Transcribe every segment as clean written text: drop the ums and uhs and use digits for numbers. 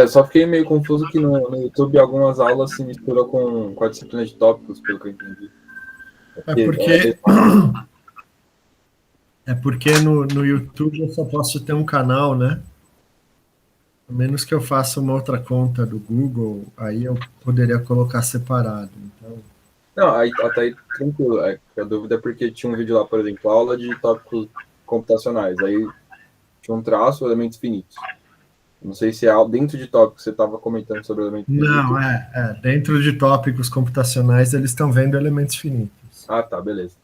Eu só fiquei meio confuso que no YouTube algumas aulas se misturam com a disciplina de tópicos, pelo que eu entendi. É Porque é porque, é porque no YouTube eu só posso ter um canal, né? A menos que eu faça uma outra conta do Google, aí eu poderia colocar separado. Então, Não, aí, até aí tranquilo. A dúvida é porque tinha um vídeo lá, por exemplo, aula de tópicos computacionais. Aí tinha um traço, elementos finitos. Não sei se é dentro de tópicos você estava comentando sobre elementos não, finitos. dentro de tópicos computacionais eles estão vendo elementos finitos, Ah, tá, beleza.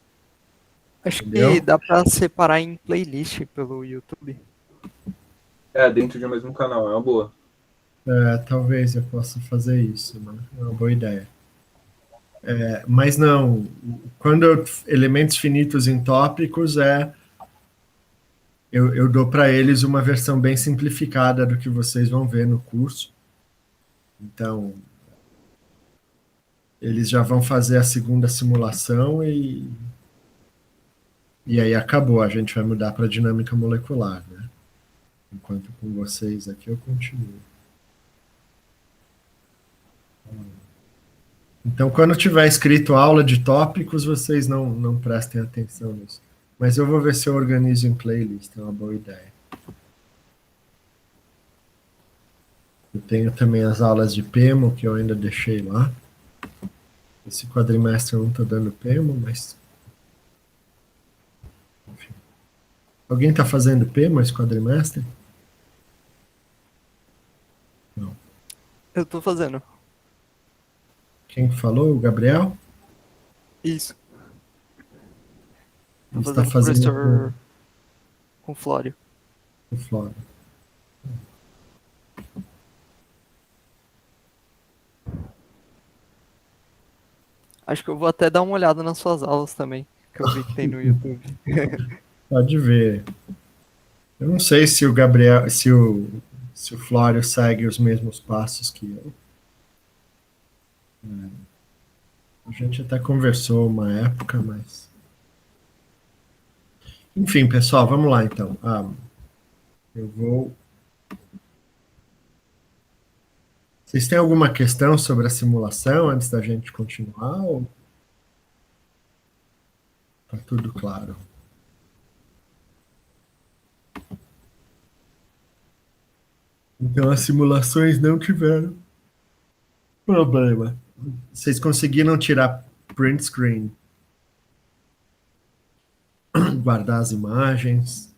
Acho que entendeu? dá pra separar em playlist pelo YouTube. Dentro de um mesmo canal, é uma boa. Talvez eu possa fazer isso, né? É uma boa ideia. Mas não, elementos finitos em tópicos eu dou para eles uma versão bem simplificada do que vocês vão ver no curso. Então, eles já vão fazer a segunda simulação e aí acabou. A gente vai mudar para dinâmica molecular, né? Enquanto com vocês aqui eu continuo. Então, quando tiver escrito aula de tópicos, vocês não prestem atenção nisso. Mas eu vou ver se eu organizo em playlist, é uma boa ideia. Eu tenho também as aulas de PEMO, que eu ainda deixei lá. Esse quadrimestre eu não estou dando PEMO, mas. Enfim. Alguém está fazendo PEMO esse quadrimestre? Não. Eu tô fazendo. Quem que falou? O Gabriel? Isso. Tô Ele está fazendo com o fazendo professor com Flório. com Flora. Acho que eu vou até dar uma olhada nas suas aulas também, que eu vi que tem no YouTube. Pode ver. Eu não sei se o Gabriel, se o Flório segue os mesmos passos que eu. A gente até conversou uma época, mas. Enfim, pessoal, vamos lá então. Eu vou. Vocês têm alguma questão sobre a simulação antes da gente continuar? Ou tá tudo claro? Então, as simulações não tiveram problema. Vocês conseguiram tirar print screen, guardar as imagens?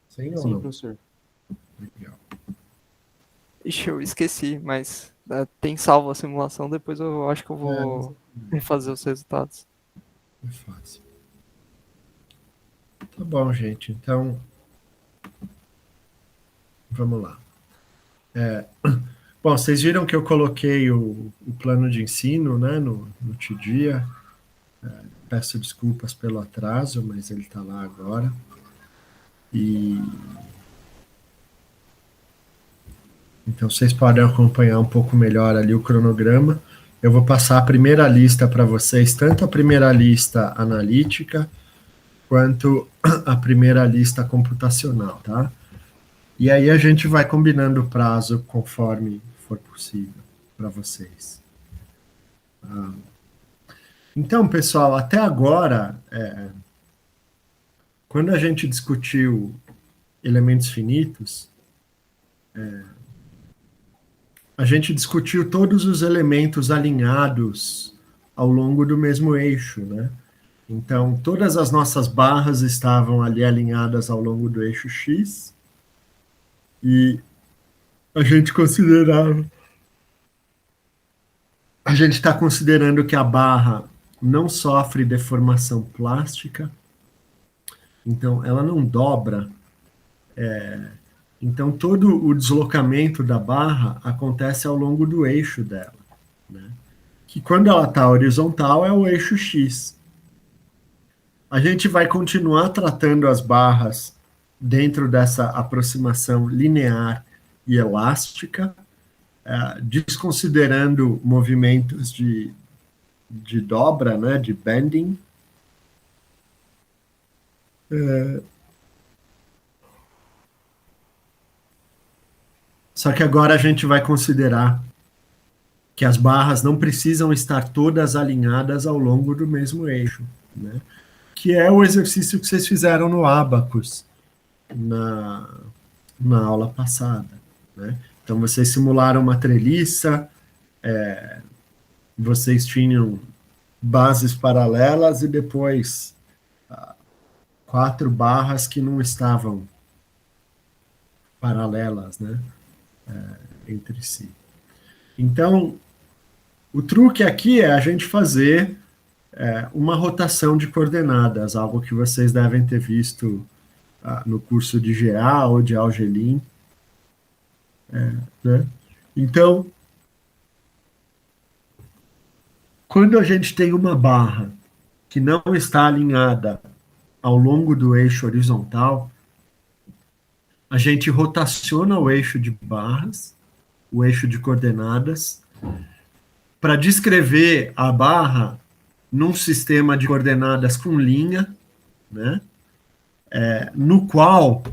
Sim ou Sim, não? professor. Legal. Ixi, eu esqueci, mas tem salvo a simulação, depois eu acho que eu Mas vou refazer os resultados. é fácil. Tá bom, gente. Então, vamos lá. Bom, vocês viram que eu coloquei o plano de ensino, né, no TDIA. Peço desculpas pelo atraso, mas ele está lá agora. E então vocês podem acompanhar um pouco melhor ali o cronograma. Eu vou passar a primeira lista para vocês, tanto a primeira lista analítica quanto a primeira lista computacional, tá? E aí a gente vai combinando o prazo conforme for possível para vocês. Então, pessoal, até agora, quando a gente discutiu elementos finitos, a gente discutiu todos os elementos alinhados ao longo do mesmo eixo, né? Então, todas as nossas barras estavam ali alinhadas ao longo do eixo X e a gente considerava. A gente está considerando que a barra não sofre deformação plástica, então ela não dobra. Então, todo o deslocamento da barra acontece ao longo do eixo dela, né? Que quando ela está horizontal é o eixo X. A gente vai continuar tratando as barras dentro dessa aproximação linear e elástica, desconsiderando movimentos de dobra, né, de bending. Só que agora a gente vai considerar que as barras não precisam estar todas alinhadas ao longo do mesmo eixo, né? Que é o exercício que vocês fizeram no Abacus na, na aula passada, né? Então, vocês simularam uma treliça, vocês tinham bases paralelas e depois 4 barras que não estavam paralelas, né, entre si. Então, o truque aqui é a gente fazer uma rotação de coordenadas, algo que vocês devem ter visto no curso de GA ou de Algelin, né? Então, quando a gente tem uma barra que não está alinhada ao longo do eixo horizontal, a gente rotaciona o eixo de barras, o eixo de coordenadas, para descrever a barra num sistema de coordenadas com linha, né? No qual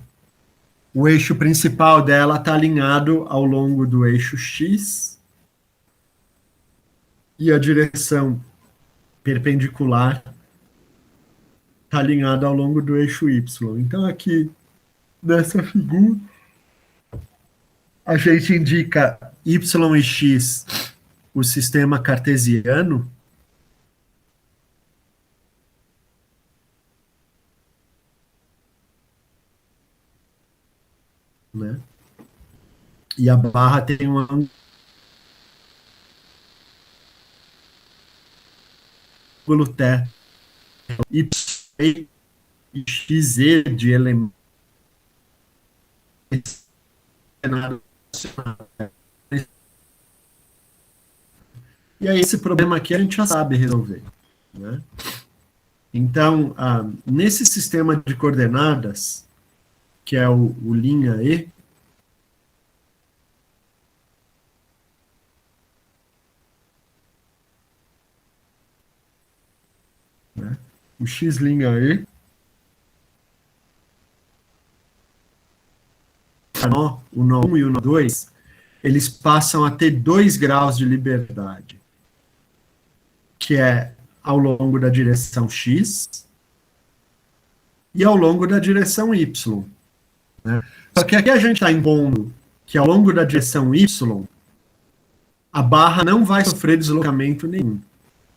o eixo principal dela está alinhado ao longo do eixo X e a direção perpendicular está alinhada ao longo do eixo Y. Então, aqui, nessa figura, a gente indica Y e X, o sistema cartesiano, né? E a barra tem um ângulo θ. Y e XZ de elementos. E aí esse problema aqui a gente já sabe resolver, né? Então, nesse sistema de coordenadas, que é o linha E, né? O X' E, o nó 1 e o nó 2, eles passam a ter 2 graus de liberdade, que é ao longo da direção X e ao longo da direção Y, né? Só que aqui a gente está impondo que ao longo da direção Y, a barra não vai sofrer deslocamento nenhum.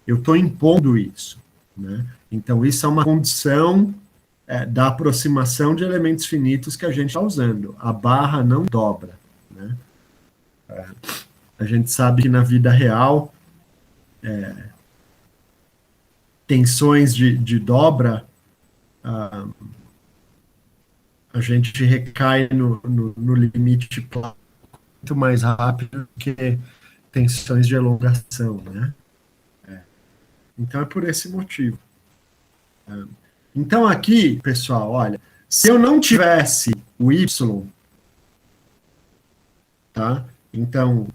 Eu estou impondo isso, né? Então, isso é uma condição da aproximação de elementos finitos que a gente está usando. A barra não dobra, né? A gente sabe que na vida real, tensões de dobra, a gente recai no limite plano muito mais rápido do que tensões de elongação, né? Então é por esse motivo. Então aqui, pessoal, olha, se eu não tivesse o Y, tá? Então,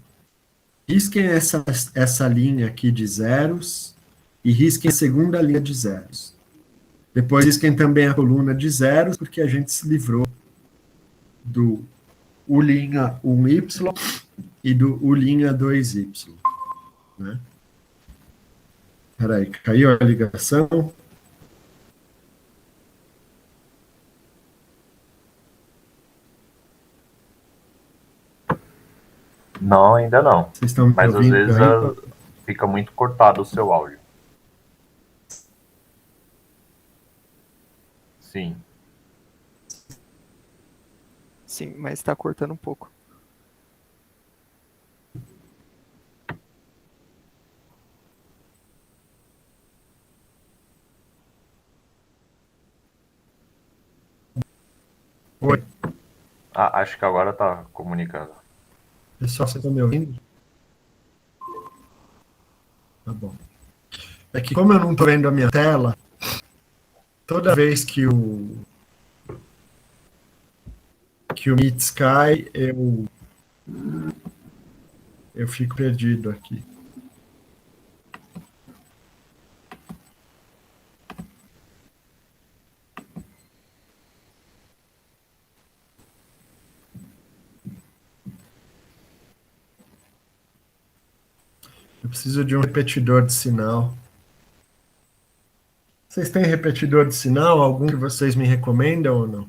risquem essa linha aqui de zeros e risquem a segunda linha de zeros. Depois risquem também a coluna de zeros, porque a gente se livrou do U'1Y e do U'2Y, né? Peraí, caiu a ligação? Não, ainda não. Vocês estão me Mas às ouvindo vezes aí? fica muito cortado o seu áudio. Sim. Sim, mas está cortando um pouco. Oi, Acho que agora tá comunicando. pessoal, vocês estão me ouvindo? Tá bom. É que como eu não estou vendo a minha tela, toda vez que o Meet cai, eu fico perdido aqui. Eu preciso de um repetidor de sinal. Vocês têm repetidor de sinal? Algum que vocês me recomendam ou não?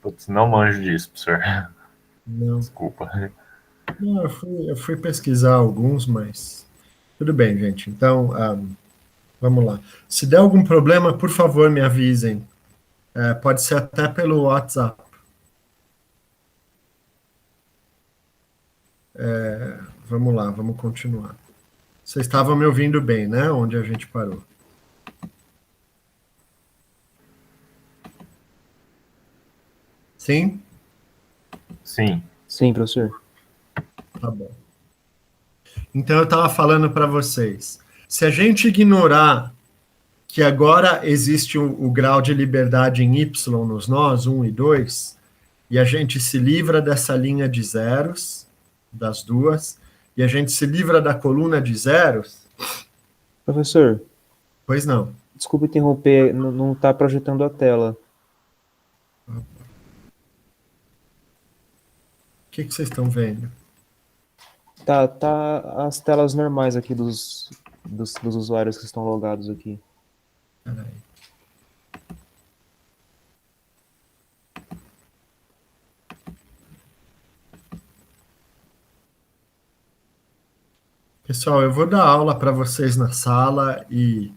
Putz, não manjo disso, professor. Não. Desculpa. Não, eu fui pesquisar alguns, mas tudo bem, gente. Então, vamos lá. Se der algum problema, por favor, me avisem. Pode ser até pelo WhatsApp. Vamos lá, vamos continuar. Vocês estavam me ouvindo bem, né? Onde a gente parou. Sim? Sim. Sim, professor. Tá bom. Então, eu estava falando para vocês. Se a gente ignorar que agora existe o grau de liberdade em Y nos nós, 1 e 2, e a gente se livra dessa linha de zeros, das duas, e a gente se livra da coluna de zeros, Professor, pois não. desculpa interromper, não está projetando a tela. O que vocês estão vendo? Tá as telas normais aqui dos usuários que estão logados aqui. Peraí. Pessoal, eu vou dar aula para vocês na sala e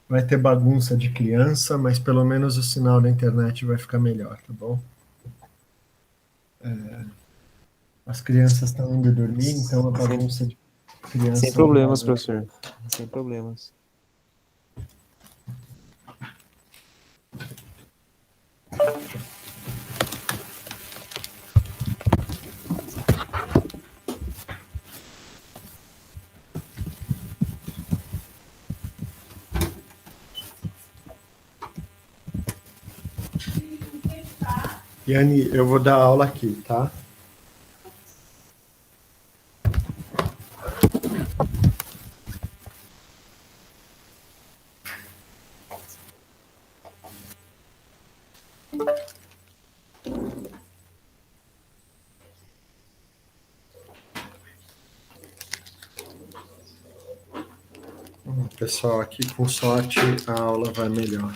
vai ter bagunça de criança, mas pelo menos o sinal da internet vai ficar melhor, tá bom? As crianças estão indo dormir, então a bagunça de criança... Sem problemas, professor. Sem problemas. Yanni, eu vou dar aula aqui, tá? Pessoal, aqui com sorte a aula vai melhor.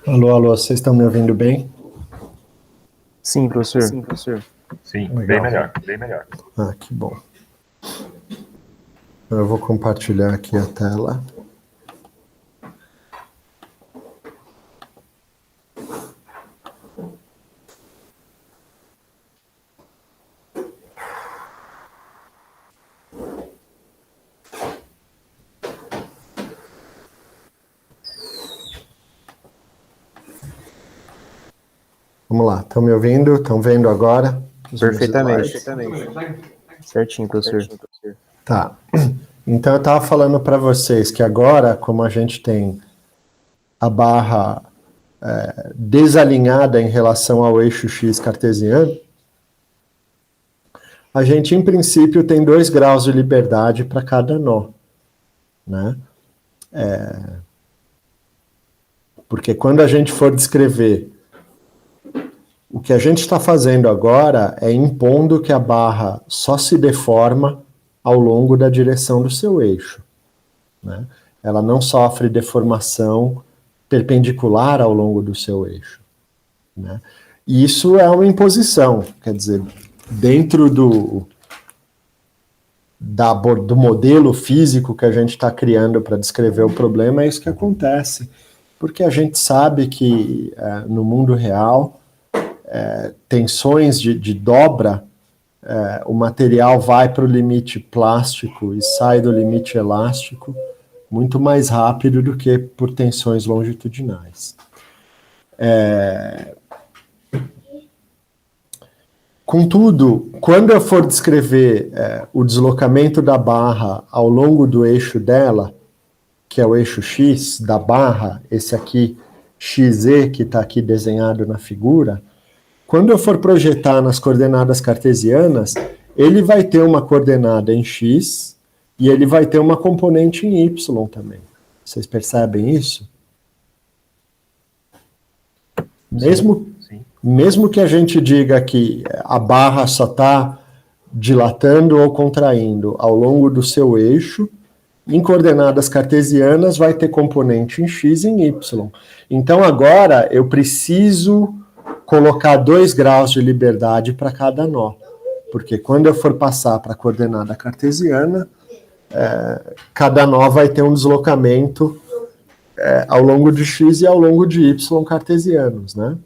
Alô, alô, vocês estão me ouvindo bem? Sim, professor. Sim, professor. Sim, Legal. bem melhor, bem melhor. Ah, que bom. Eu vou compartilhar aqui a tela. Vamos lá, estão me ouvindo? Estão vendo agora? Perfeitamente. Certinho, professor. Tá. Então eu estava falando para vocês que agora, como a gente tem a barra desalinhada em relação ao eixo X cartesiano, a gente, em princípio, tem 2 graus de liberdade para cada nó, né? Porque quando a gente for descrever, o que a gente está fazendo agora é impondo que a barra só se deforma ao longo da direção do seu eixo, né? Ela não sofre deformação perpendicular ao longo do seu eixo, né? E isso é uma imposição, quer dizer, dentro do modelo físico que a gente está criando para descrever o problema, é isso que acontece, porque a gente sabe que no mundo real, tensões de dobra, o material vai para o limite plástico e sai do limite elástico muito mais rápido do que por tensões longitudinais. Contudo, quando eu for descrever o deslocamento da barra ao longo do eixo dela, que é o eixo X da barra, esse aqui, XZ, que está aqui desenhado na figura, quando eu for projetar nas coordenadas cartesianas, ele vai ter uma coordenada em X e ele vai ter uma componente em Y também. Vocês percebem isso? Mesmo que a gente diga que a barra só está dilatando ou contraindo ao longo do seu eixo, em coordenadas cartesianas vai ter componente em x e em y. Então agora eu preciso colocar 2 graus de liberdade para cada nó, porque quando eu for passar para a coordenada cartesiana, cada nó vai ter um deslocamento ao longo de x e ao longo de y cartesianos, né?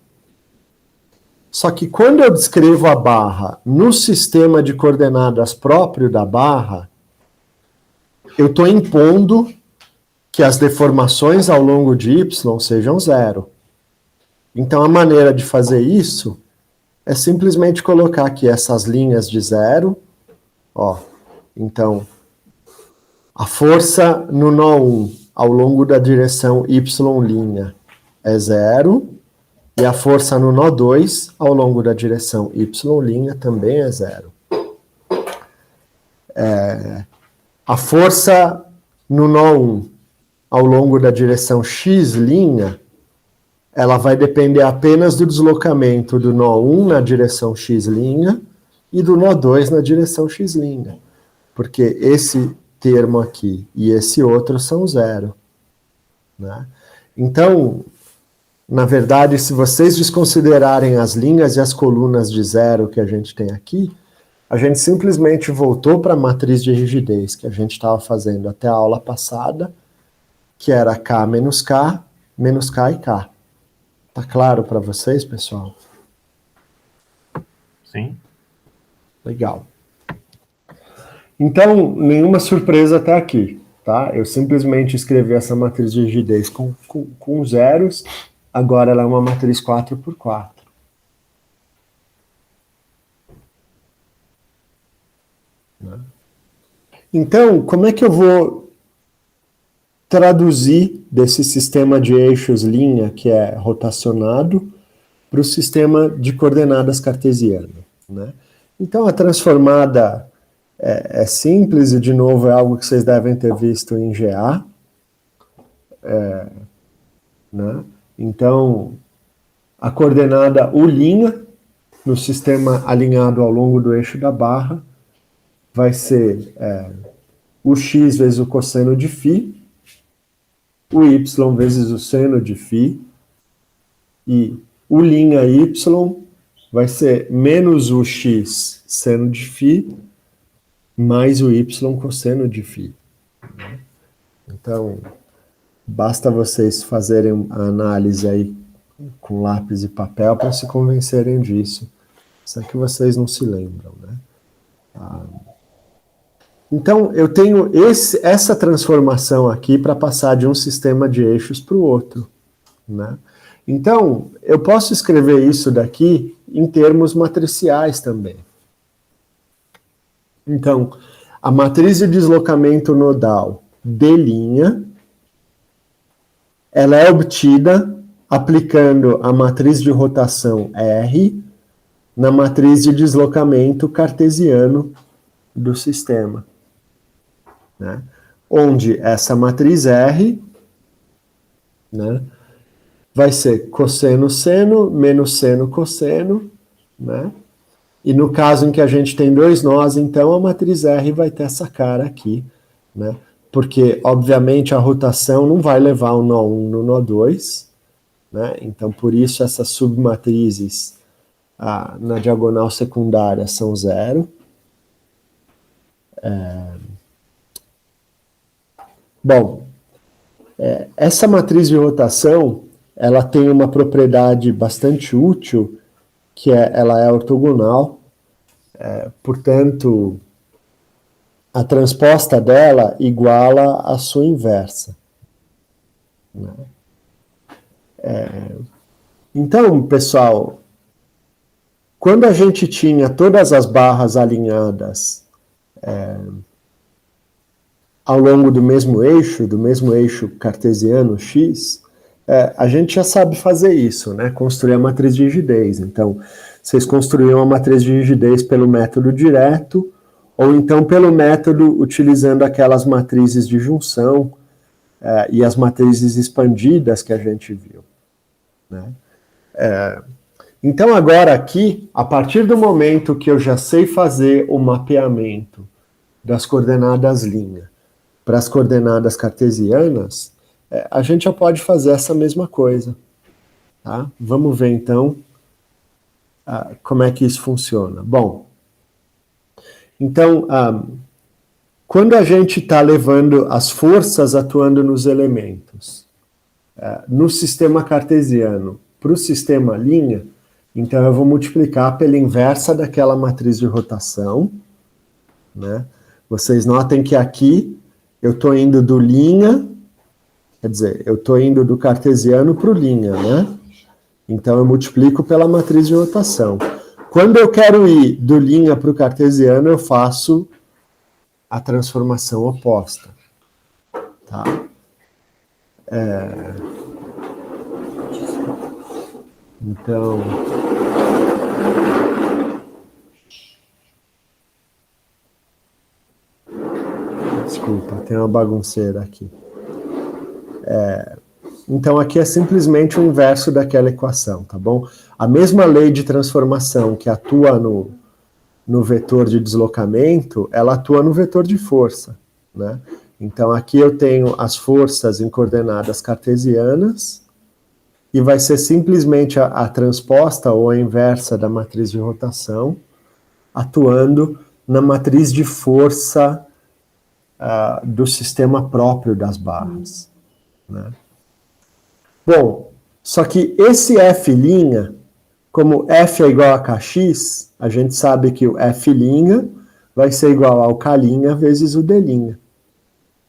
Só que quando eu descrevo a barra no sistema de coordenadas próprio da barra, eu estou impondo que as deformações ao longo de y sejam 0. Então, a maneira de fazer isso é simplesmente colocar aqui essas linhas de 0. Ó, então, a força no nó 1 ao longo da direção y' é 0. E a força no nó 2 ao longo da direção y' também é 0. A força no nó 1 ao longo da direção x', ela vai depender apenas do deslocamento do nó 1 na direção x' e do nó 2 na direção x'. Porque esse termo aqui e esse outro são 0. Né? Então, na verdade, se vocês desconsiderarem as linhas e as colunas de 0 que a gente tem aqui, a gente simplesmente voltou para a matriz de rigidez que a gente estava fazendo até a aula passada, que era K menos K e K. Tá claro para vocês, pessoal? Sim. Legal. Então, nenhuma surpresa até aqui, tá? Eu simplesmente escrevi essa matriz de rigidez com zeros, agora ela é uma matriz 4x4. Então, como é que eu vou traduzir desse sistema de eixos linha, que é rotacionado, para o sistema de coordenadas cartesiano? Né? Então, a transformada é simples, e de novo é algo que vocês devem ter visto em GA. Né? Então, a coordenada U', no sistema alinhado ao longo do eixo da barra, vai ser o x vezes o cosseno de φ, o y vezes o seno de φ, e o' y vai ser menos o x seno de φ, mais o y cosseno de φ. Então, basta vocês fazerem a análise aí com lápis e papel para se convencerem disso. Só que vocês não se lembram, né? Então, eu tenho essa transformação aqui para passar de um sistema de eixos para o outro. Né? Então, eu posso escrever isso daqui em termos matriciais também. Então, a matriz de deslocamento nodal D', ela é obtida aplicando a matriz de rotação R na matriz de deslocamento cartesiano do sistema. Né? Onde essa matriz R, né, vai ser cosseno seno menos seno cosseno, né? E no caso em que a gente tem 2 nós, então a matriz R vai ter essa cara aqui, né? Porque, obviamente, a rotação não vai levar o nó 1 no nó 2, né? Então, por isso, essas submatrizes na diagonal secundária são 0. Bom, essa matriz de rotação, ela tem uma propriedade bastante útil, que ela é ortogonal, portanto, a transposta dela iguala a sua inversa. Né? Então, pessoal, quando a gente tinha todas as barras alinhadas ao longo do mesmo eixo cartesiano X, a gente já sabe fazer isso, né? Construir a matriz de rigidez. Então, vocês construíam a matriz de rigidez pelo método direto, ou então pelo método utilizando aquelas matrizes de junção e as matrizes expandidas que a gente viu, né? Então agora aqui, a partir do momento que eu já sei fazer o mapeamento das coordenadas linha para as coordenadas cartesianas, a gente já pode fazer essa mesma coisa, tá? Vamos ver então como é que isso funciona. Bom, então, quando a gente está levando as forças atuando nos elementos no sistema cartesiano para o sistema linha, então eu vou multiplicar pela inversa daquela matriz de rotação, né? Vocês notem que aqui eu estou indo do linha, quer dizer, eu estou indo do cartesiano para o linha, né? Então eu multiplico pela matriz de rotação. Quando eu quero ir do linha para o cartesiano, eu faço a transformação oposta, tá? Então, desculpa, tem uma bagunceira aqui. Então aqui é simplesmente o inverso daquela equação, tá bom? A mesma lei de transformação que atua no vetor de deslocamento, ela atua no vetor de força, né? Então aqui eu tenho as forças em coordenadas cartesianas, e vai ser simplesmente a transposta ou a inversa da matriz de rotação, atuando na matriz de força do sistema próprio das barras, né? Bom, só que esse F', como F é igual a Kx, a gente sabe que o F' vai ser igual ao K' vezes o D'.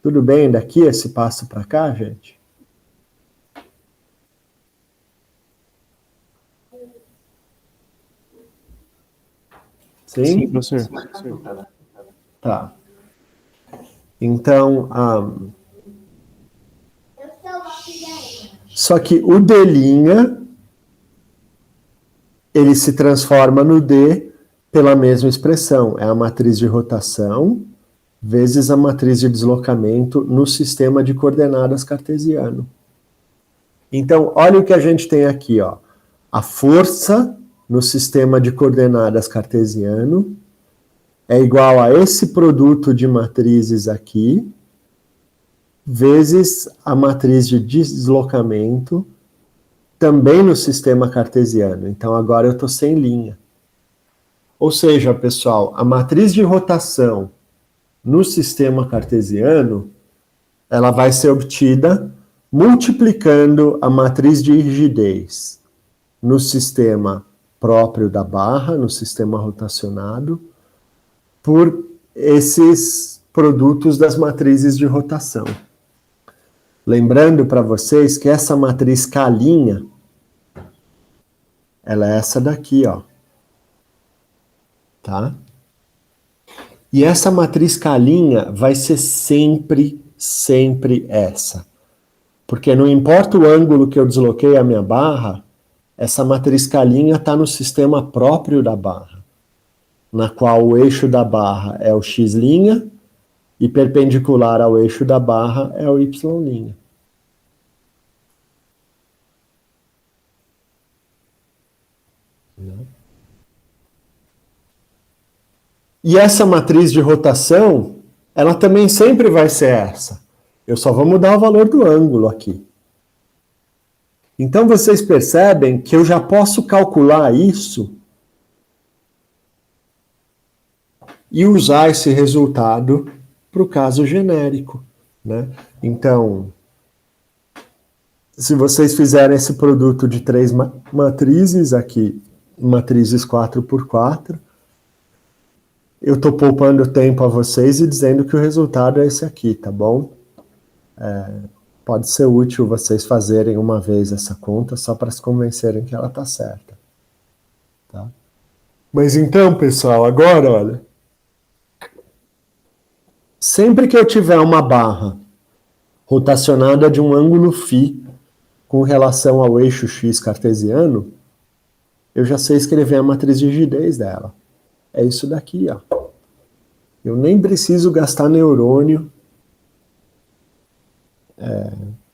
Tudo bem daqui esse passo para cá, gente? Sim? Sim, professor. Tá. Então, só que o D', ele se transforma no D pela mesma expressão. É a matriz de rotação vezes a matriz de deslocamento no sistema de coordenadas cartesiano. Então, olha o que a gente tem aqui, ó. A força no sistema de coordenadas cartesiano é igual a esse produto de matrizes aqui, vezes a matriz de deslocamento, também no sistema cartesiano. Então, agora eu estou sem linha. Ou seja, pessoal, a matriz de rotação no sistema cartesiano, ela vai ser obtida multiplicando a matriz de rigidez no sistema próprio da barra, no sistema rotacionado, por esses produtos das matrizes de rotação. Lembrando para vocês que essa matriz K', ela é essa daqui, ó. Tá? E essa matriz K' vai ser sempre essa. Porque não importa o ângulo que eu desloquei a minha barra, essa matriz K' está no sistema próprio da barra, na qual o eixo da barra é o X' e perpendicular ao eixo da barra é o Y'. E essa matriz de rotação, ela também sempre vai ser essa. Eu só vou mudar o valor do ângulo aqui. Então vocês percebem que eu já posso calcular isso e usar esse resultado para o caso genérico, né? Então, se vocês fizerem esse produto de 3 matrizes aqui, matrizes 4x4, eu estou poupando tempo a vocês e dizendo que o resultado é esse aqui, tá bom? Pode ser útil vocês fazerem uma vez essa conta só para se convencerem que ela está certa. Tá? Mas então, pessoal, agora, olha, sempre que eu tiver uma barra rotacionada de um ângulo φ com relação ao eixo x cartesiano, eu já sei escrever a matriz de rigidez dela. É isso daqui, ó. Eu nem preciso gastar neurônio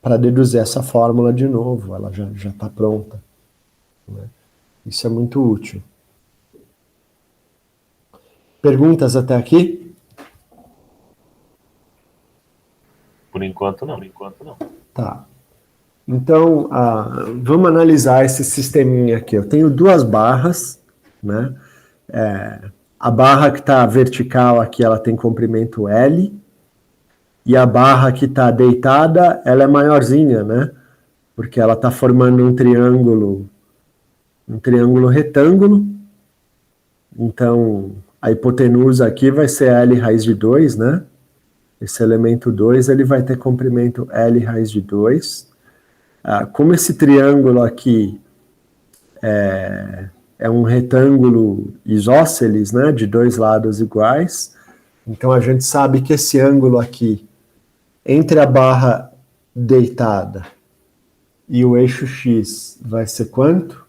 para deduzir essa fórmula de novo, ela já está pronta. Né? Isso é muito útil. Perguntas até aqui? Por enquanto não, por enquanto não. Tá. Então, vamos analisar esse sisteminha aqui. Eu tenho duas barras, né? A barra que está vertical aqui, ela tem comprimento L, e a barra que está deitada, ela é maiorzinha, né? Porque ela está formando um triângulo retângulo. Então, a hipotenusa aqui vai ser L raiz de 2, né? Esse elemento 2, ele vai ter comprimento L raiz de 2. Como esse triângulo aqui é um retângulo isósceles, né, de dois lados iguais, então a gente sabe que esse ângulo aqui, entre a barra deitada e o eixo x, vai ser quanto?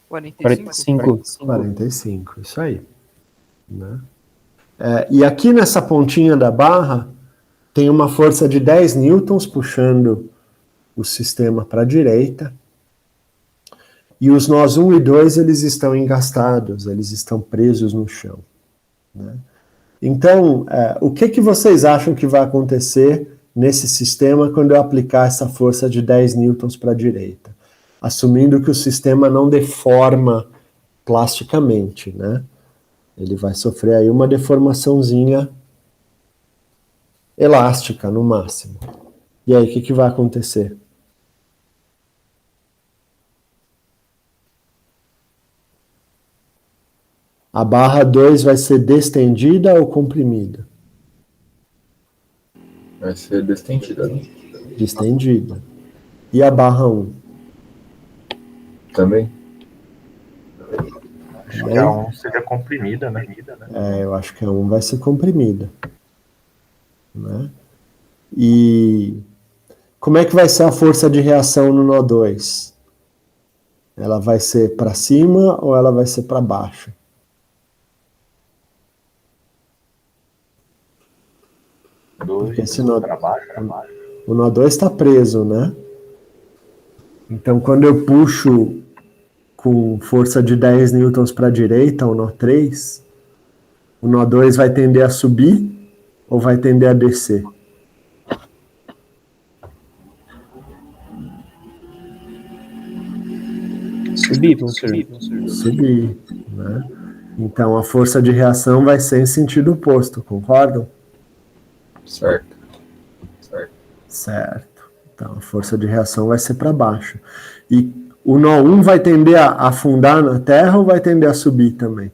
$45. 45, isso aí. Né? E aqui nessa pontinha da barra, tem uma força de 10 newtons puxando o sistema para a direita. E os nós 1 e 2, eles estão engastados, eles estão presos no chão. Né? Então, o que vocês acham que vai acontecer nesse sistema quando eu aplicar essa força de 10 newtons para a direita? Assumindo que o sistema não deforma plasticamente, né? Ele vai sofrer aí uma deformaçãozinha elástica, no máximo. E aí, o que vai acontecer? A barra 2 vai ser destendida ou comprimida? Vai ser destendida, né? Destendida. E a barra 1? Também. Acho que a 1 seria comprimida, né? Eu acho que a 1 vai ser comprimida. Né? E como é que vai ser a força de reação no nó 2? Ela vai ser para cima ou ela vai ser para baixo? Porque esse nó, o nó 2 está preso, né? Então, quando eu puxo com força de 10 newtons para a direita, o nó 3, o nó 2 vai tender a subir ou vai tender a descer? Subir, professor. Subir, né? Então, a força de reação vai ser em sentido oposto, concordam? Certo. Certo. Então, a força de reação vai ser para baixo. E o nó 1 vai tender a afundar na Terra ou vai tender a subir também?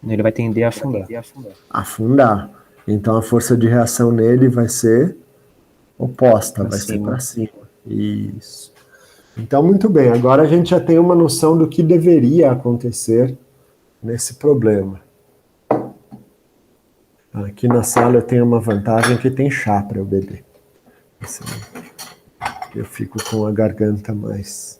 Ele vai tender a afundar. Afundar. Então, a força de reação nele vai ser oposta, vai ser cima. para cima. Isso. Então, muito bem. Agora a gente já tem uma noção do que deveria acontecer nesse problema. Aqui na sala eu tenho uma vantagem que tem chá para eu beber. Assim, eu fico com a garganta mais...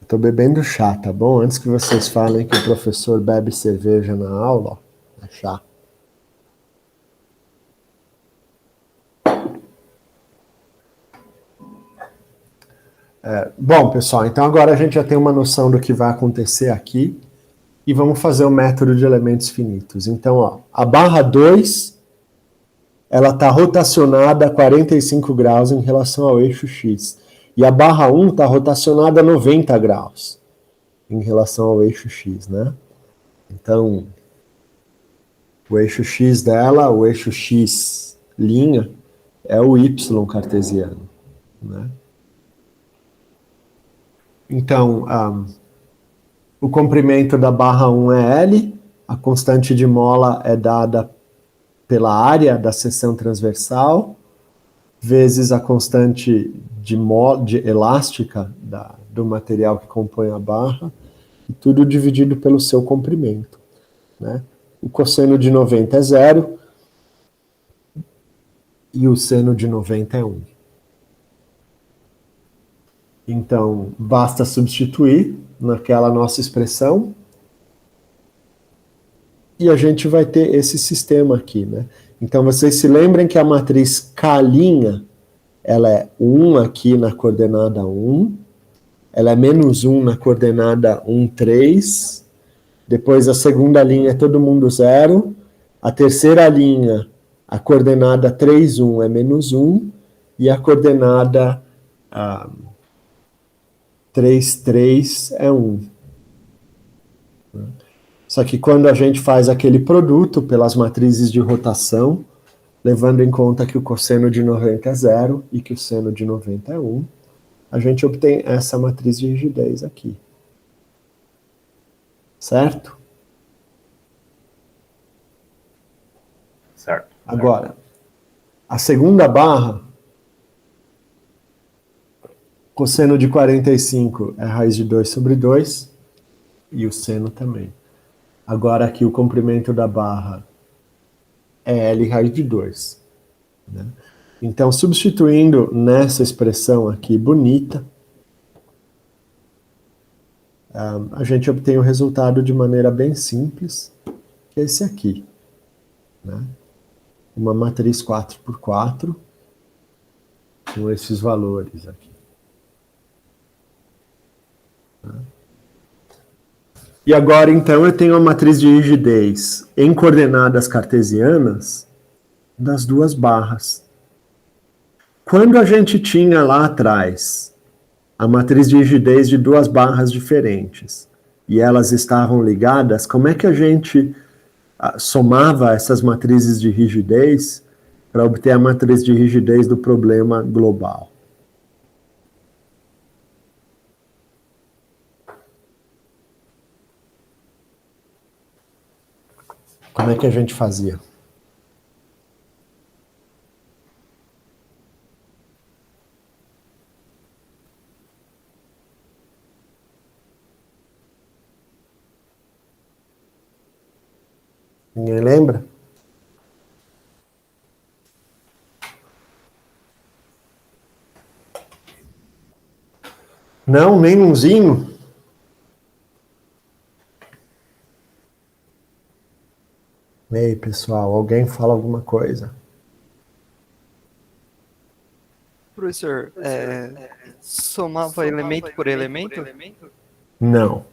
Estou bebendo chá, tá bom? Antes que vocês falem que o professor bebe cerveja na aula, ó, é chá. Bom, pessoal, então agora a gente já tem uma noção do que vai acontecer aqui e vamos fazer o método de elementos finitos. Então, ó, a barra 2, ela está rotacionada a 45 graus em relação ao eixo X. E a barra 1 está rotacionada a 90 graus em relação ao eixo X, né? Então, o eixo X dela, o eixo X' é o Y cartesiano, né? Então, o comprimento da barra 1 é L, a constante de mola é dada pela área da seção transversal, vezes a constante de elástica do material que compõe a barra, e tudo dividido pelo seu comprimento, né? O cosseno de 90 é 0, e o seno de 90 é 1. Então, basta substituir naquela nossa expressão, e a gente vai ter esse sistema aqui, né? Então, vocês se lembrem que a matriz K', ela é 1 aqui na coordenada 1, ela é menos 1 na coordenada 1, 3, depois a segunda linha é todo mundo 0, a terceira linha, a coordenada 3, 1 é menos 1, e a coordenada 3, 3 é 1. Só que quando a gente faz aquele produto pelas matrizes de rotação, levando em conta que o cosseno de 90 é 0 e que o seno de 90 é 1, a gente obtém essa matriz de rigidez aqui. Certo? Certo. Agora, a segunda barra, cosseno de 45 é raiz de 2 sobre 2, e o seno também. Agora aqui o comprimento da barra é L raiz de 2. Né? Então, substituindo nessa expressão aqui bonita, a gente obtém o resultado de maneira bem simples, que é esse aqui. Né? Uma matriz 4x4, com esses valores aqui. E agora, então, eu tenho a matriz de rigidez em coordenadas cartesianas das duas barras. Quando a gente tinha lá atrás a matriz de rigidez de duas barras diferentes e elas estavam ligadas, como é que a gente somava essas matrizes de rigidez para obter a matriz de rigidez do problema global? Como é que a gente fazia? Ninguém lembra? Não, nem umzinho? Ei, pessoal, alguém fala alguma coisa? Professor, somava elemento por elemento? Não.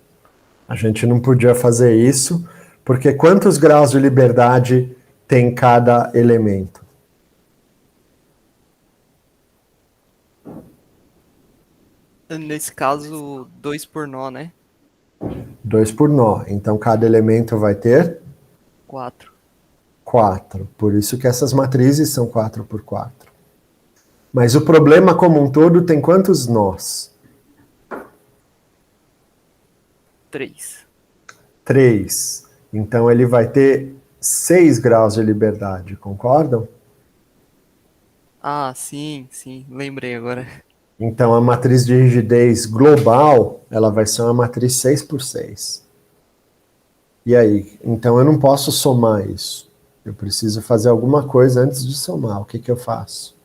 A gente não podia fazer isso, porque quantos graus de liberdade tem cada elemento? Nesse caso, 2 por nó, né? 2 por nó. Então, cada elemento vai ter 4. 4. Por isso que essas matrizes são 4 por 4. Mas o problema como um todo tem quantos nós? 3. 3. Então, ele vai ter 6 graus de liberdade, concordam? Ah, sim, lembrei agora. Então, a matriz de rigidez global, ela vai ser uma matriz 6 por 6. E aí? Então, eu não posso somar isso. Eu preciso fazer alguma coisa antes de somar. O que eu faço?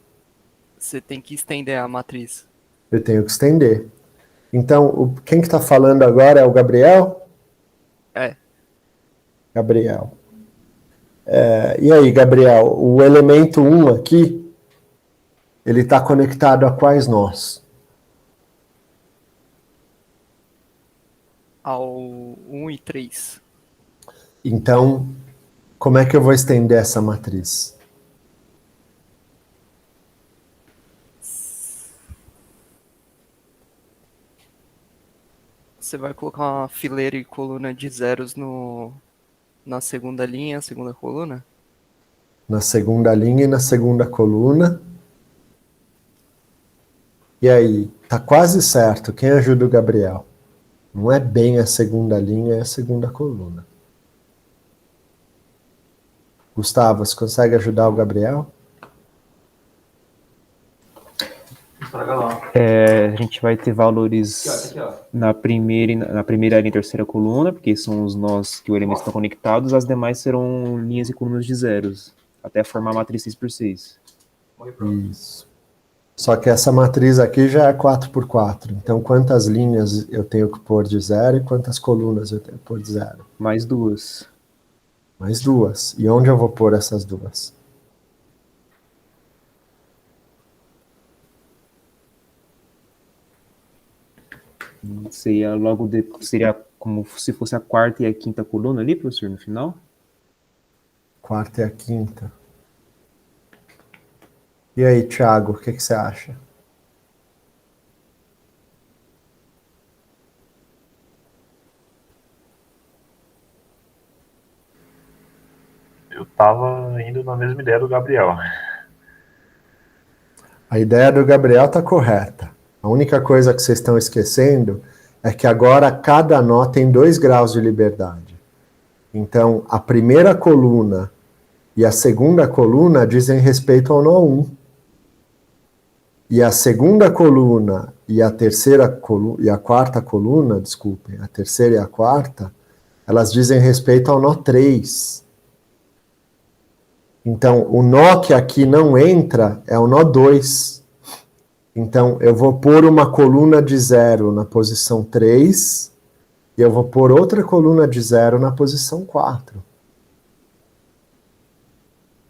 Você tem que estender a matriz. Eu tenho que estender. Então, quem que está falando agora é o Gabriel? É. Gabriel. E aí, Gabriel, o elemento 1 aqui, ele está conectado a quais nós? Ao 1 e 3. Então, como é que eu vou estender essa matriz? Você vai colocar uma fileira e coluna de zeros na segunda linha, segunda coluna? Na segunda linha e na segunda coluna. E aí, tá quase certo. Quem ajuda o Gabriel? Não é bem a segunda linha, é a segunda coluna. Gustavo, você consegue ajudar o Gabriel? A gente vai ter valores na primeira linha e terceira coluna, porque são os nós que o elemento estão conectados, as demais serão linhas e colunas de zeros, até formar a matriz 6x6. Isso. Só que essa matriz aqui já é 4x4. Então, quantas linhas eu tenho que pôr de zero e quantas colunas eu tenho que pôr de zero? Mais duas. Mais duas. E onde eu vou pôr essas duas? Seria como se fosse a quarta e a quinta coluna ali, professor, no final? Quarta e a quinta. E aí, Thiago, o que você acha? Eu tava indo na mesma ideia do Gabriel. A ideia do Gabriel está correta. A única coisa que vocês estão esquecendo é que agora cada nó tem 2 graus de liberdade. Então, a primeira coluna e a segunda coluna dizem respeito ao nó 1. E a segunda coluna e a terceira coluna e a quarta coluna, desculpem, a terceira e a quarta, elas dizem respeito ao nó 3. Então, o nó que aqui não entra é o nó 2. Então, eu vou pôr uma coluna de 0 na posição 3 e eu vou pôr outra coluna de 0 na posição 4.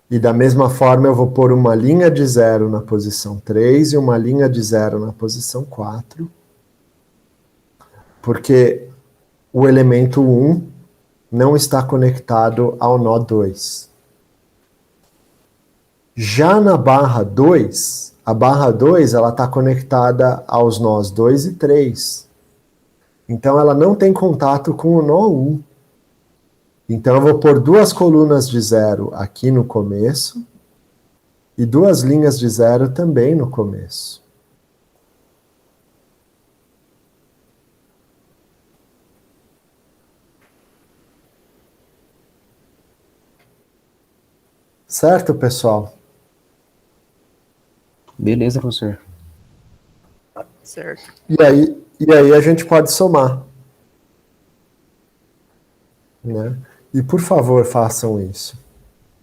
E da mesma forma, eu vou pôr uma linha de 0 na posição 3 e uma linha de 0 na posição 4, porque o elemento 1 não está conectado ao nó 2. Já na barra 2, a barra 2 ela está conectada aos nós 2 e 3. Então ela não tem contato com o nó 1. Então eu vou pôr 2 colunas de 0 aqui no começo e 2 linhas de 0 também no começo. Certo, pessoal? Beleza, professor. Certo. E aí a gente pode somar. Né? E por favor, façam isso.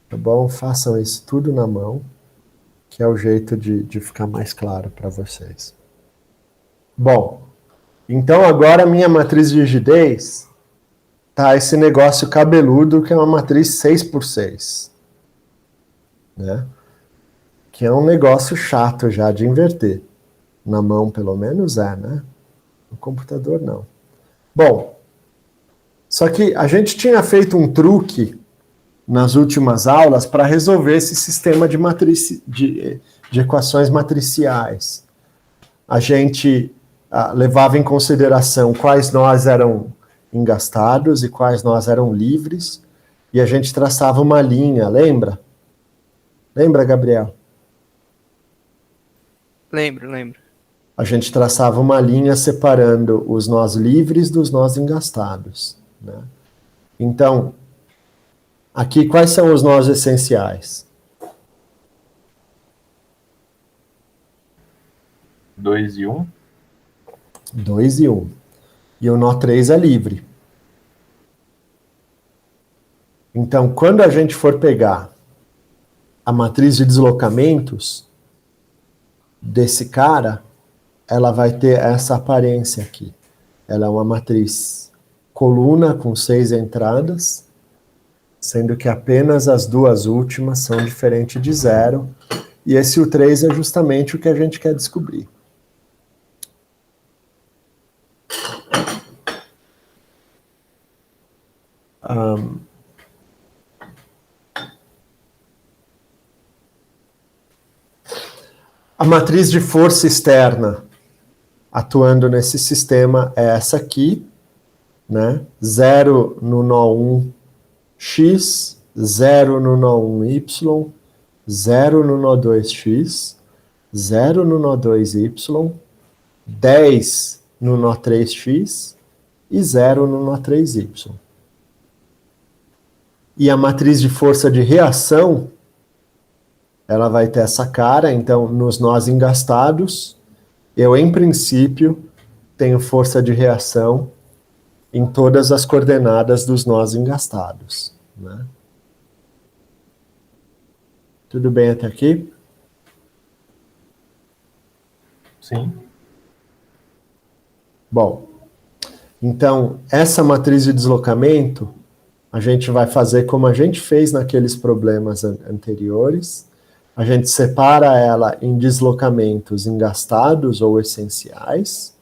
Tá bom? Façam isso tudo na mão, que é o jeito de ficar mais claro para vocês. Bom, então agora a minha matriz de rigidez tá esse negócio cabeludo que é uma matriz 6x6. Né? Que é um negócio chato já de inverter. Na mão, pelo menos, né? No computador, não. Bom, só que a gente tinha feito um truque nas últimas aulas para resolver esse sistema de equações matriciais. A gente levava em consideração quais nós eram engastados e quais nós eram livres, e a gente traçava uma linha, lembra? Lembra, Gabriel? Lembro. A gente traçava uma linha separando os nós livres dos nós engastados. Né? Então, aqui quais são os nós essenciais? 2 e 1. 2 e 1. E o nó 3 é livre. Então, quando a gente for pegar a matriz de deslocamentos desse cara, ela vai ter essa aparência aqui. Ela é uma matriz coluna com 6 entradas, sendo que apenas as 2 últimas são diferentes de 0, e esse o 3 é justamente o que a gente quer descobrir. A matriz de força externa atuando nesse sistema é essa aqui, né? 0 no nó 1 x, 0 no nó 1 y, 0 no nó 2 x, 0 no nó 2 y, 10 no nó 3 x e 0 no nó 3 y. E a matriz de força de reação, ela vai ter essa cara. Então, nos nós engastados, eu, em princípio, tenho força de reação em todas as coordenadas dos nós engastados, né? Tudo bem até aqui? Sim. Bom, então, essa matriz de deslocamento, a gente vai fazer como a gente fez naqueles problemas anteriores. A gente separa ela em deslocamentos engastados ou essenciais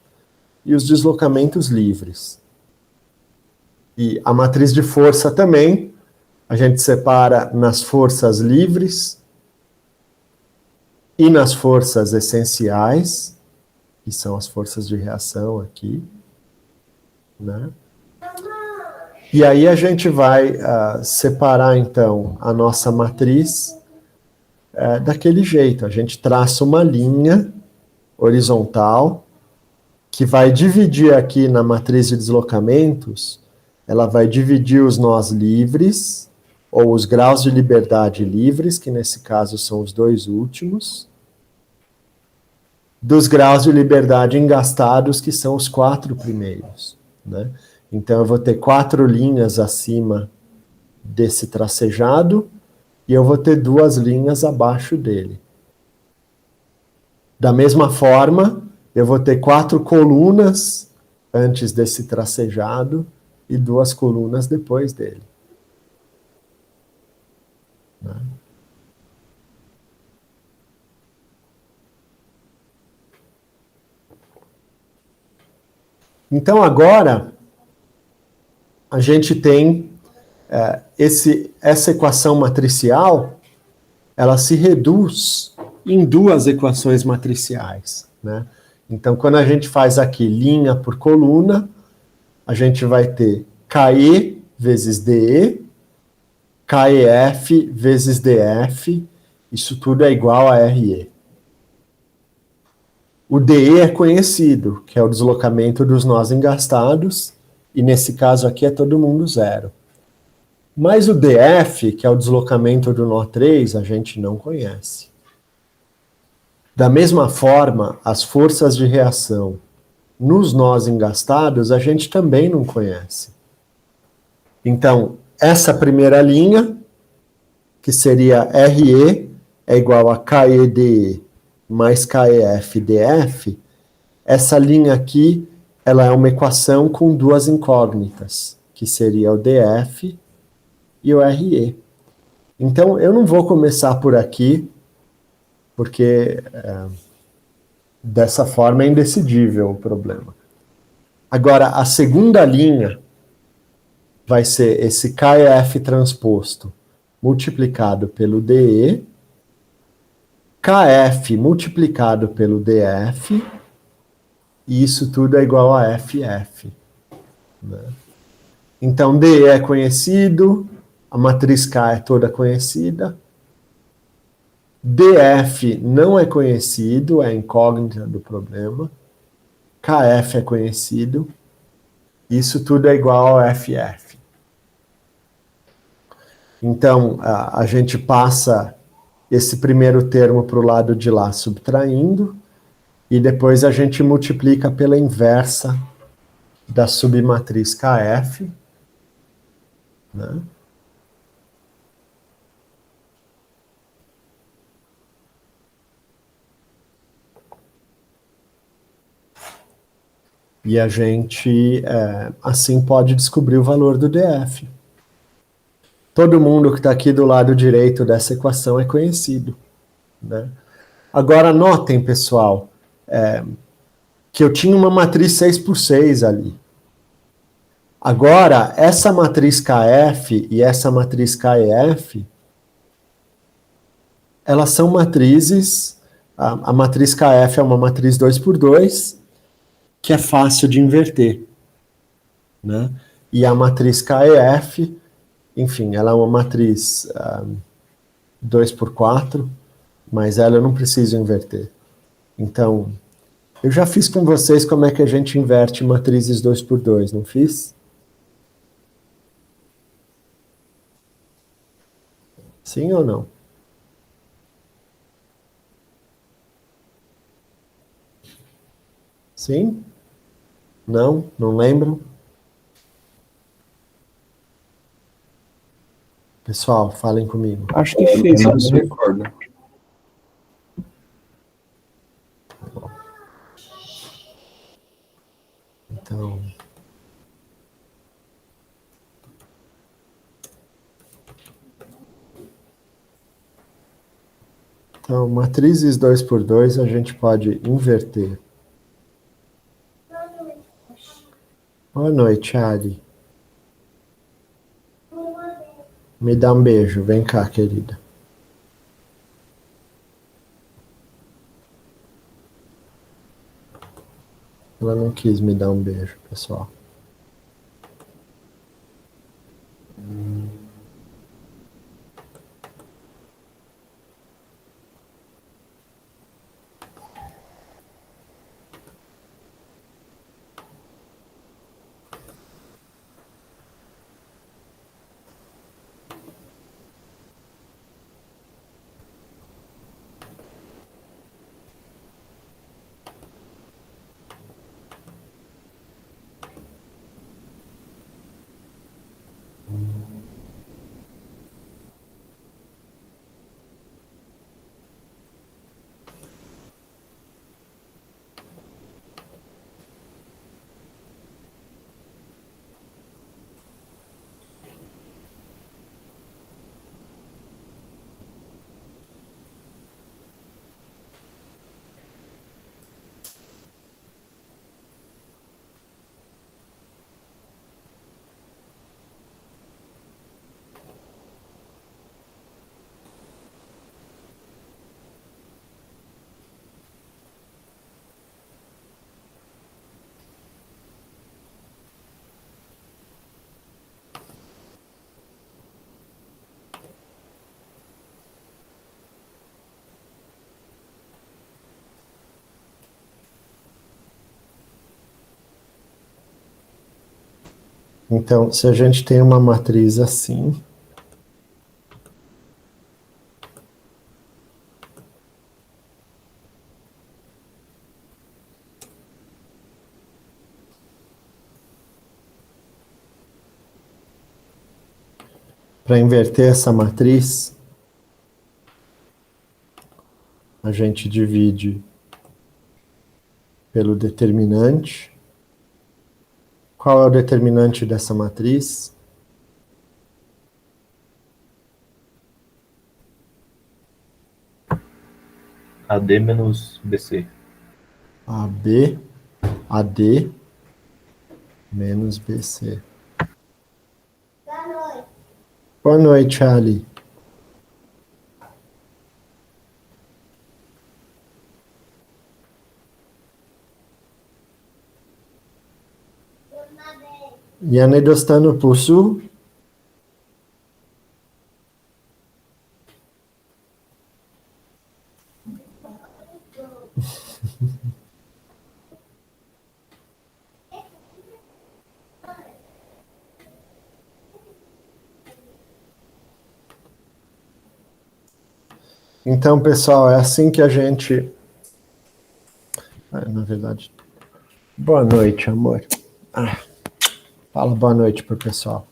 e os deslocamentos livres. E a matriz de força também, a gente separa nas forças livres e nas forças essenciais, que são as forças de reação aqui, né? E aí a gente vai separar, então, a nossa matriz daquele jeito. A gente traça uma linha horizontal que vai dividir aqui na matriz de deslocamentos, ela vai dividir os nós livres, ou os graus de liberdade livres, que nesse caso são os dois últimos, dos graus de liberdade engastados, que são os 4 primeiros, né? Então, eu vou ter 4 linhas acima desse tracejado e eu vou ter 2 linhas abaixo dele. Da mesma forma, eu vou ter 4 colunas antes desse tracejado e 2 colunas depois dele, né? Então, agora, a gente tem essa equação matricial, ela se reduz em 2 equações matriciais, né? Então, quando a gente faz aqui linha por coluna, a gente vai ter KE vezes DE, KEF vezes DF, isso tudo é igual a RE. O DE é conhecido, que é o deslocamento dos nós engastados, e nesse caso aqui é todo mundo zero. Mas o DF, que é o deslocamento do nó 3, a gente não conhece. Da mesma forma, as forças de reação nos nós engastados, a gente também não conhece. Então, essa primeira linha, que seria RE, é igual a KEDE mais KEF-DF, essa linha aqui, ela é uma equação com 2 incógnitas, que seria o DF e o RE. Então, eu não vou começar por aqui, porque dessa forma é indecidível o problema. Agora, a segunda linha vai ser esse KEF transposto multiplicado pelo DE, KF multiplicado pelo DF, e isso tudo é igual a FF, né? Então, DE é conhecido, a matriz K é toda conhecida, DF não é conhecido, é incógnita do problema, KF é conhecido, isso tudo é igual a FF. Então, a gente passa esse primeiro termo para o lado de lá subtraindo, e depois a gente multiplica pela inversa da submatriz KF, né? E a gente, assim, pode descobrir o valor do DF. Todo mundo que está aqui do lado direito dessa equação é conhecido, né? Agora, notem, pessoal, que eu tinha uma matriz 6x6 ali. Agora, essa matriz KF e essa matriz KEF, elas são matrizes, a matriz KF é uma matriz 2x2, que é fácil de inverter, né? E a matriz KEF, enfim, ela é uma matriz 2x4, mas ela eu não preciso inverter. Então, eu já fiz com vocês como é que a gente inverte matrizes 2x2, não fiz? Sim ou não? Sim? Não? Não lembram? Pessoal, falem comigo. Acho que fez, Não me professor. recordo. Então, matrizes 2 por 2 a gente pode inverter. Boa noite, Ali. Me dá um beijo. Vem cá, querida. Ela não quis me dar um beijo, pessoal. Então, se a gente tem uma matriz assim, para inverter essa matriz, a gente divide pelo determinante. Qual é o determinante dessa matriz? AD menos BC. AB, AD menos BC. Boa noite, Ali. Já nedostanu pusu? Então, pessoal, é assim que a gente... na verdade... Boa noite, amor. Fala boa noite pro pessoal.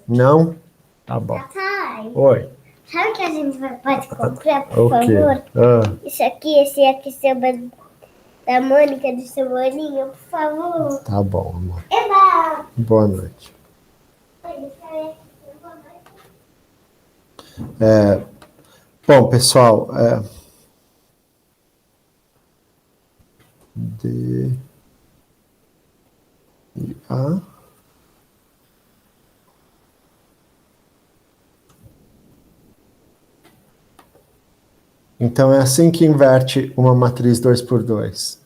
Não? Tá bom. Papai, Oi. sabe o que a gente pode comprar, por O quê? favor? Isso aqui, esse aqui, da Mônica de Cebolinha, por favor. Tá bom, amor. Eba! Boa noite. Bom, pessoal, D e A. Então, é assim que inverte uma matriz 2 por 2.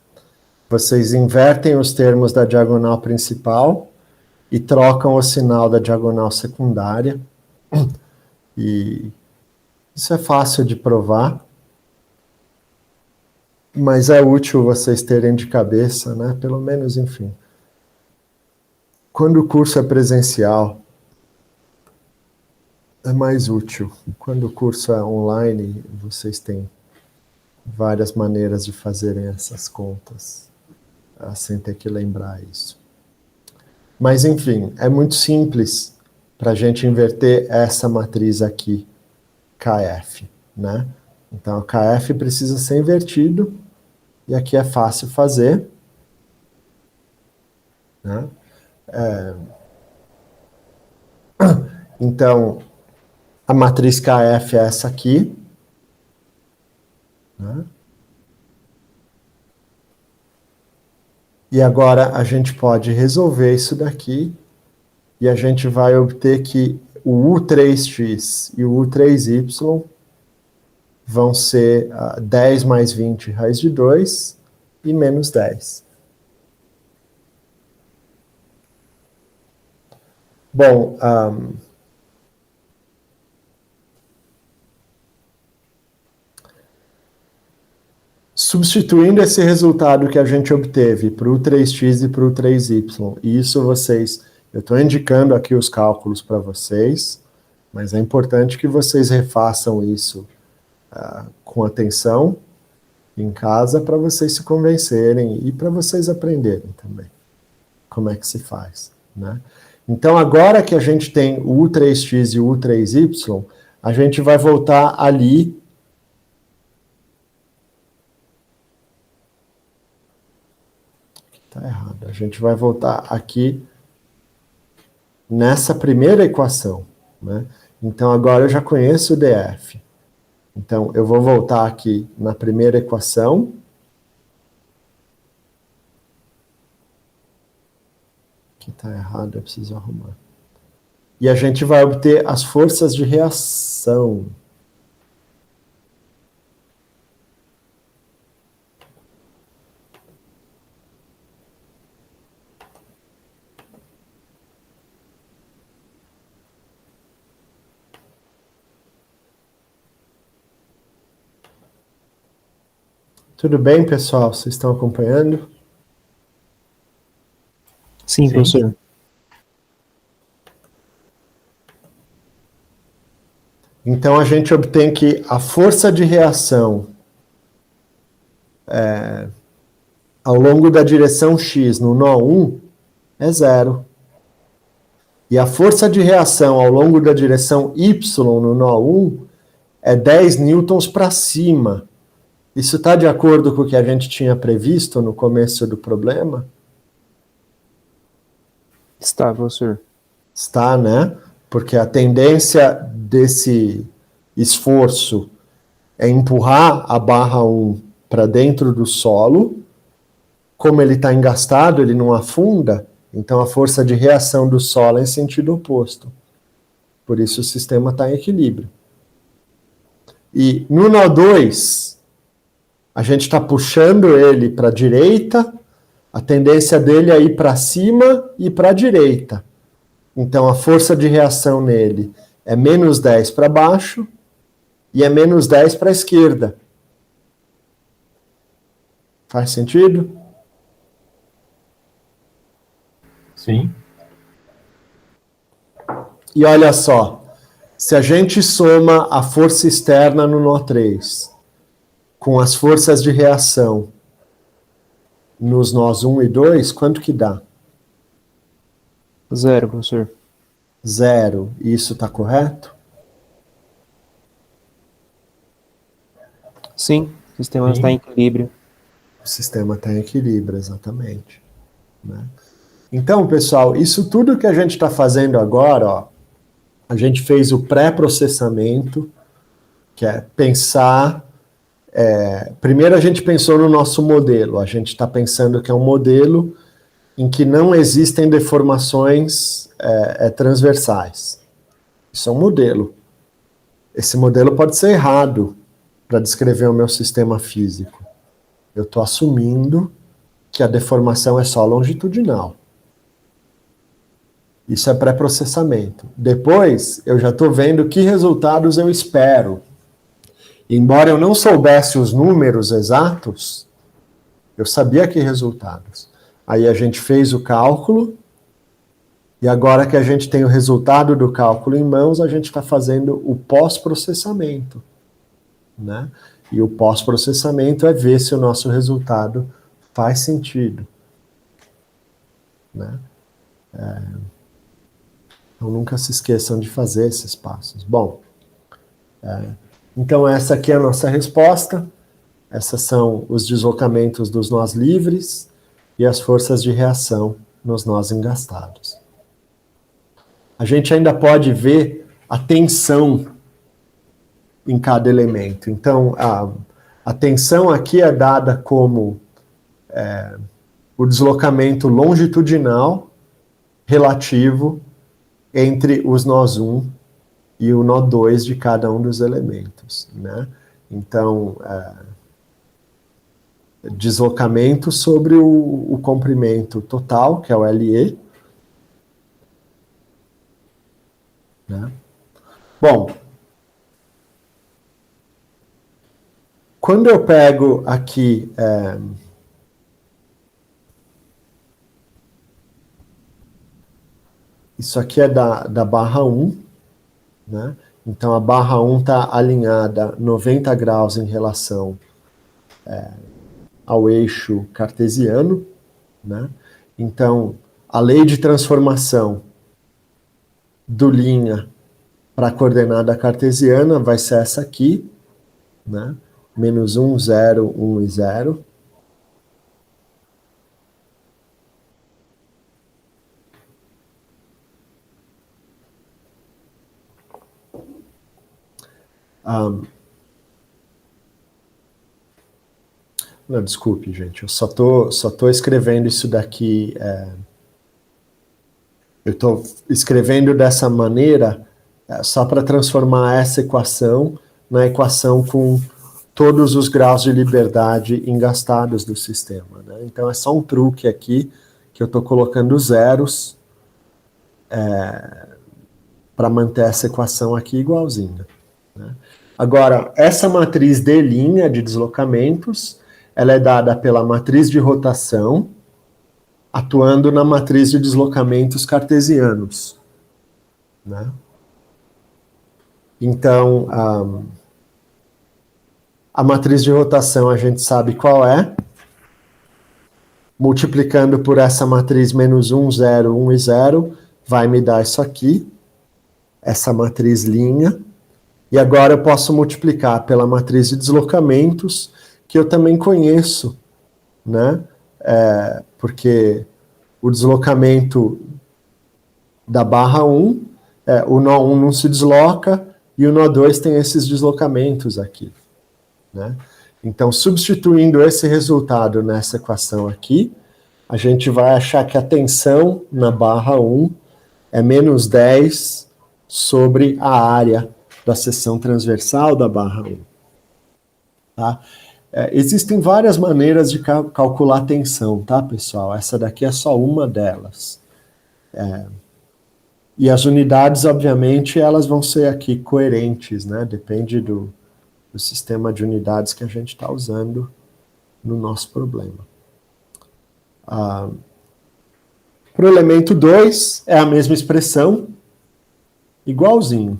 Vocês invertem os termos da diagonal principal e trocam o sinal da diagonal secundária. E isso é fácil de provar, mas é útil vocês terem de cabeça, né? Pelo menos, enfim. Quando o curso é presencial, é mais útil. Quando o curso é online, vocês têm várias maneiras de fazerem essas contas, sem ter que lembrar isso. Mas, enfim, é muito simples para a gente inverter essa matriz aqui, KF, né? Então, o KF precisa ser invertido, e aqui é fácil fazer, né? Então, a matriz KF é essa aqui, né? E agora a gente pode resolver isso daqui, e a gente vai obter que o U3x e o U3y vão ser 10 mais 20 raiz de 2 e menos 10. Bom, substituindo esse resultado que a gente obteve para o 3x e para o 3y, e isso eu estou indicando aqui os cálculos para vocês, mas é importante que vocês refaçam isso com atenção em casa para vocês se convencerem e para vocês aprenderem também como é que se faz, né? Então, agora que a gente tem o U3x e o U3y, a gente vai voltar ali tá errado. A gente vai voltar aqui nessa primeira equação, né? Então, agora eu já conheço o DF. Então, eu vou voltar aqui na primeira equação. Aqui está errado, eu preciso arrumar. E a gente vai obter as forças de reação. Tudo bem, pessoal? Vocês estão acompanhando? Sim, professor. Então, a gente obtém que a força de reação ao longo da direção x no nó 1 é 0. E a força de reação ao longo da direção y no nó 1 é 10 newtons para cima. Isso está de acordo com o que a gente tinha previsto no começo do problema? Está, professor. Está, né? Porque a tendência desse esforço é empurrar a barra 1 para dentro do solo. Como ele está engastado, ele não afunda, então a força de reação do solo é em sentido oposto. Por isso o sistema está em equilíbrio. E no nó 2, a gente está puxando ele para a direita, a tendência dele é ir para cima e para a direita. Então, a força de reação nele é menos 10 para baixo e é menos 10 para a esquerda. Faz sentido? Sim. E olha só, se a gente soma a força externa no nó 3 com as forças de reação nos nós 1 e 2, quanto que dá? 0, professor. 0. Isso está correto? Sim, o sistema está em equilíbrio. O sistema está em equilíbrio, exatamente. Né? Então, pessoal, isso tudo que a gente está fazendo agora, ó, a gente fez o pré-processamento, que é pensar... primeiro a gente pensou no nosso modelo, a gente está pensando que é um modelo em que não existem deformações transversais. Isso é um modelo. Esse modelo pode ser errado para descrever o meu sistema físico. Eu estou assumindo que a deformação é só longitudinal. Isso é pré-processamento. Depois, eu já estou vendo que resultados eu espero. Embora eu não soubesse os números exatos, eu sabia que resultados. Aí a gente fez o cálculo E agora que a gente tem o resultado do cálculo em mãos, a gente está fazendo o pós-processamento, né? E o pós-processamento é ver se o nosso resultado faz sentido, né? Então nunca se esqueçam de fazer esses passos. Bom, então essa aqui é a nossa resposta. Essas são os deslocamentos dos nós livres e as forças de reação nos nós engastados. A gente ainda pode ver a tensão em cada elemento. Então, a tensão aqui é dada como o deslocamento longitudinal relativo entre os nós 1 e o nó 2 de cada um dos elementos, né? Então, deslocamento sobre o comprimento total, que é o LE, né? Bom, quando eu pego aqui isso aqui é da barra 1, né? Então a barra 1 está alinhada 90 graus em relação ao eixo cartesiano, né? Então a lei de transformação do linha para a coordenada cartesiana vai ser essa aqui, né? Menos 1, 0, 1 e 0. Não, desculpe, gente, eu só tô escrevendo isso daqui. Eu estou escrevendo dessa maneira só para transformar essa equação na equação com todos os graus de liberdade engastados do sistema, né? Então é só um truque aqui, que eu estou colocando zeros para manter essa equação aqui igualzinha, né? Agora, essa matriz de linha de deslocamentos, ela é dada pela matriz de rotação, atuando na matriz de deslocamentos cartesianos, né? Então, a matriz de rotação a gente sabe qual é. Multiplicando por essa matriz menos 1, 0, 1 e 0, vai me dar isso aqui, essa matriz linha. E agora eu posso multiplicar pela matriz de deslocamentos, que eu também conheço, né? Porque o deslocamento da barra 1, o nó 1 não se desloca, e o nó 2 tem esses deslocamentos aqui, né? Então, substituindo esse resultado nessa equação aqui, a gente vai achar que a tensão na barra 1 é menos 10 sobre a área da seção transversal da barra 1. Tá? Existem várias maneiras de calcular a tensão, tá, pessoal? Essa daqui é só uma delas. E as unidades, obviamente, elas vão ser aqui coerentes, né? Depende do sistema de unidades que a gente está usando no nosso problema. Para o elemento 2, é a mesma expressão, igualzinho,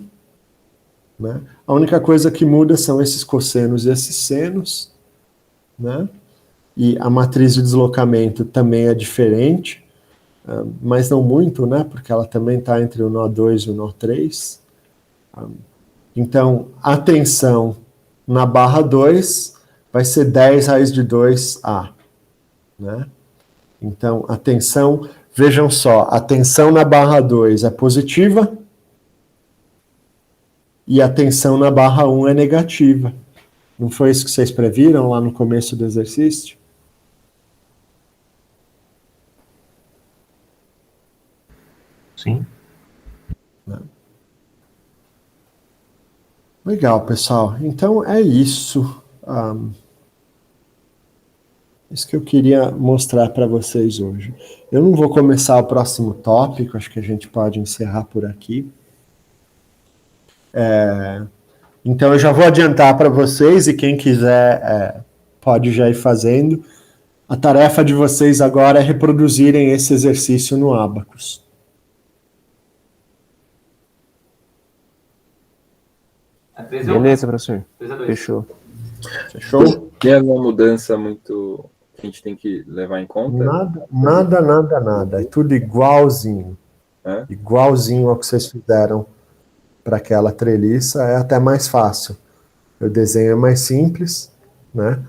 né? A única coisa que muda são esses cossenos e esses senos, né? E a matriz de deslocamento também é diferente, mas não muito, né? Porque ela também está entre o nó 2 e o nó 3. Então, a tensão na barra 2 vai ser 10 raiz de 2A, né? Então, a tensão, vejam só, a tensão na barra 2 é positiva e a tensão na barra 1 é negativa. Não foi isso que vocês previram lá no começo do exercício? Sim. Legal, pessoal. Então, é isso. Isso que eu queria mostrar para vocês hoje. Eu não vou começar o próximo tópico, acho que a gente pode encerrar por aqui. Então eu já vou adiantar para vocês, e quem quiser pode já ir fazendo. A tarefa de vocês agora é reproduzirem esse exercício no Abacus. Beleza, professor. Fechou. Fechou? Tem alguma mudança muito que a gente tem que levar em conta? Nada. É tudo igualzinho. É? Igualzinho ao que vocês fizeram para aquela treliça. É até mais fácil. O desenho é mais simples, né?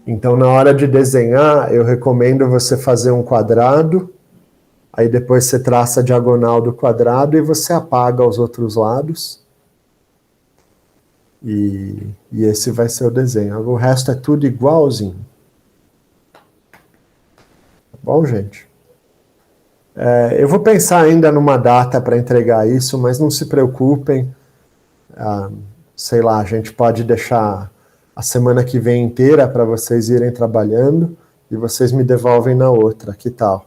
Então, na hora de desenhar, eu recomendo você fazer um quadrado, aí depois você traça a diagonal do quadrado e você apaga os outros lados. E esse vai ser o desenho. O resto é tudo igualzinho. Tá bom, gente? Eu vou pensar ainda numa data para entregar isso, mas não se preocupem. Sei lá, a gente pode deixar a semana que vem inteira para vocês irem trabalhando e vocês me devolvem na outra. Que tal?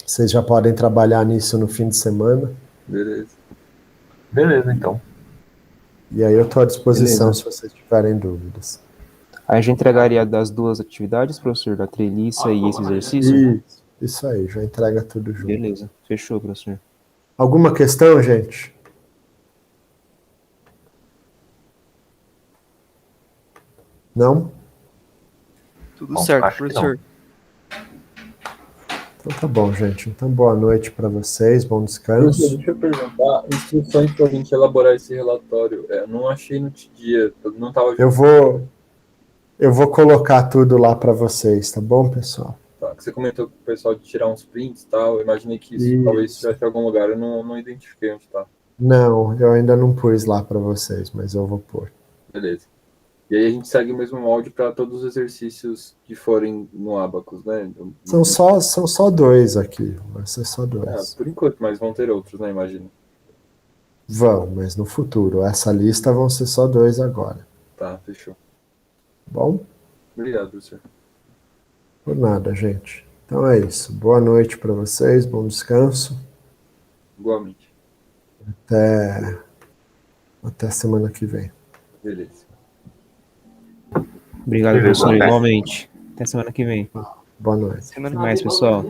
Vocês já podem trabalhar nisso no fim de semana. Beleza. Beleza, então. E aí eu estou à disposição Beleza. se vocês tiverem dúvidas. Aí a gente entregaria das duas atividades, professor, da treliça e esse exercício? Isso aí, já entrega tudo junto. Beleza, fechou, professor. Alguma questão, gente? Não? Tudo Bom, certo, acho que não. professor. Então tá bom, gente. Então boa noite para vocês, bom Professor, descanso. deixa eu perguntar, instruções para a gente elaborar esse relatório. Eu não achei no dia, não estava. Eu vou colocar tudo lá para vocês, tá bom, pessoal? Tá, que você comentou com o pessoal de tirar uns prints e tal. Eu imaginei que isso Isso. talvez estivesse em algum lugar. Eu não identifiquei onde tá. Não, eu ainda não pus lá para vocês, mas eu vou pôr. Beleza. E aí a gente segue o mesmo molde para todos os exercícios que forem no Abacus, né? São só dois aqui, vai ser só dois. Por enquanto, mas vão ter outros, né? Imagino. Vão, mas no futuro. Essa lista vão ser só dois agora. Tá, fechou. Bom? Obrigado, professor. Por nada, gente. Então é isso. Boa noite para vocês, bom descanso. Igualmente. Até semana que vem. Beleza. Obrigado, Beleza, professor, né? igualmente. Até semana que vem. Boa noite. Semana Até mais, pessoal.